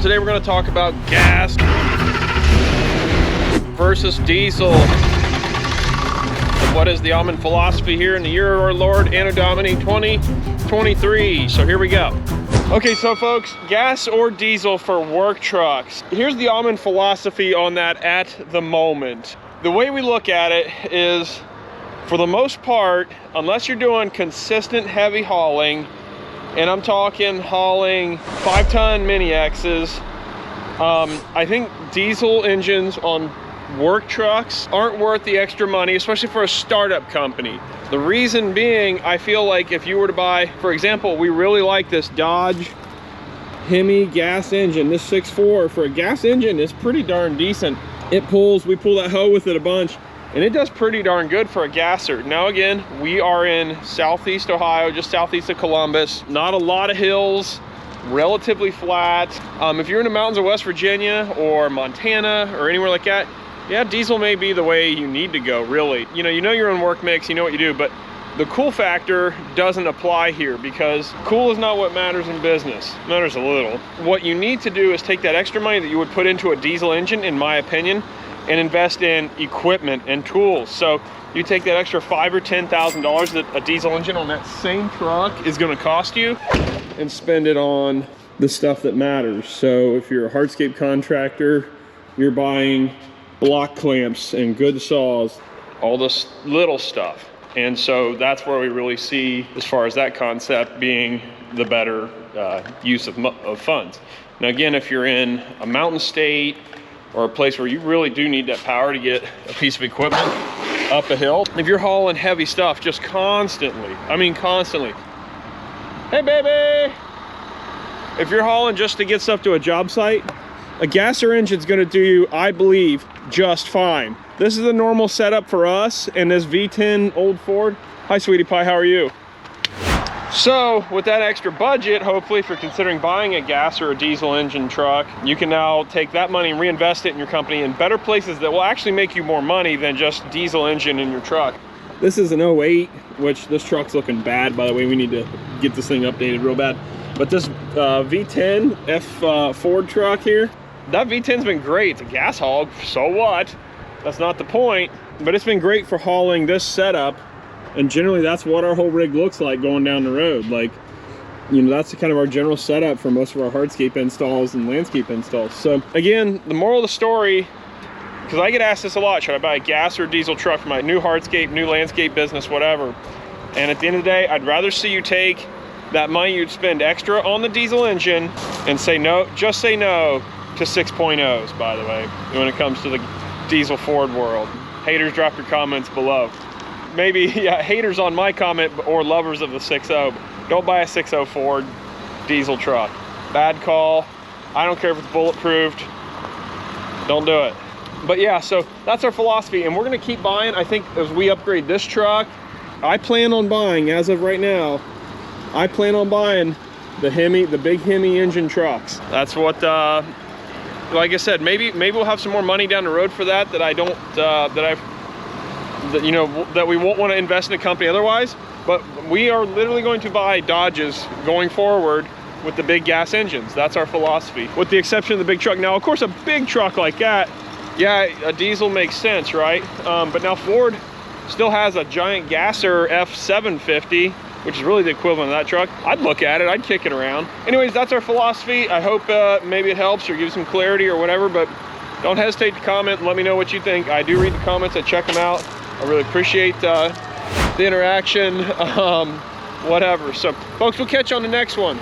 Today we're going to talk about gas versus diesel. What is the Auman philosophy here in the year of our Lord Anno Domini 2023? So here we go. Okay, so folks, gas or diesel for work trucks. Here's the Auman philosophy on that at the moment. The way we look at it is, for the most part, unless you're doing consistent heavy hauling, and I'm talking hauling 5-ton mini X's, I think diesel engines on work trucks aren't worth the extra money, especially for a startup company. The reason being, I feel like if you were to buy, for example, we really like this Dodge Hemi gas engine. This 6.4 for a gas engine is pretty darn decent. It pulls, we pull that hoe with it a bunch, and it does pretty darn good for a gasser. Now again, we are in Southeast Ohio, just southeast of Columbus. Not a lot of hills, relatively flat. If you're in the mountains of West Virginia or Montana or anywhere like that, yeah, diesel may be the way you need to go, really. You know your own work mix, you know what you do, but the cool factor doesn't apply here, because cool is not what matters in business. It matters a little. What you need to do is take that extra money that you would put into a diesel engine, in my opinion, and invest in equipment and tools. So you take that extra $5,000 or $10,000 that a diesel engine on that same truck is going to cost you, and spend it on the stuff that matters. So if you're a hardscape contractor, you're buying block clamps and good saws, all this little stuff. And so that's where we really see, as far as that concept, being the better use of funds. Now again, if you're in a mountain state or a place where you really do need that power to get a piece of equipment up a hill, if you're hauling heavy stuff just constantly, I mean constantly, hey baby, if you're hauling just to get stuff to a job site, a gasser engine's gonna do you, I believe, just fine. This is the normal setup for us in this V10 old Ford. Hi sweetie pie, how are you? So with that extra budget, hopefully if you're considering buying a gas or a diesel engine truck, you can now take that money and reinvest it in your company in better places that will actually make you more money than just diesel engine in your truck. This is an 08, which this truck's looking bad, by the way. We need to get this thing updated real bad. But this V10 F Ford truck here, that V10's been great. It's a gas hog, so what? That's not the point, but it's been great for hauling this setup. And generally that's what our whole rig looks like going down the road. Like, you know, that's kind of our general setup for most of our hardscape installs and landscape installs. So again, the moral of the story, because I get asked this a lot, should I buy a gas or diesel truck for my new hardscape, new landscape business, whatever. And at the end of the day, I'd rather see you take that money you'd spend extra on the diesel engine and say no, just say no to 6.0s, by the way, when it comes to the diesel Ford world. Haters, drop your comments below. Maybe, yeah, haters on my comment, or lovers of the 6.0. Don't buy a 6.0 Ford diesel truck. Bad call. I don't care if it's bulletproofed. Don't do it. But yeah, so that's our philosophy, and we're gonna keep buying. I think as we upgrade this truck, I plan on buying, as of right now, I plan on buying the Hemi, the big Hemi engine trucks. That's what, like I said, maybe we'll have some more money down the road for that I don't, that we won't want to invest in a company otherwise. But we are literally going to buy Dodges going forward with the big gas engines. That's our philosophy, with the exception of the big truck. Now, of course, a big truck like that, yeah, a diesel makes sense, right? But now Ford still has a giant gasser F750, which is really the equivalent of that truck. I'd look at it, I'd kick it around. Anyways, that's our philosophy. I hope maybe it helps or gives some clarity or whatever, but don't hesitate to comment and let me know what you think. I do read the comments, I check them out. I really appreciate the interaction, whatever. So folks, we'll catch you on the next one.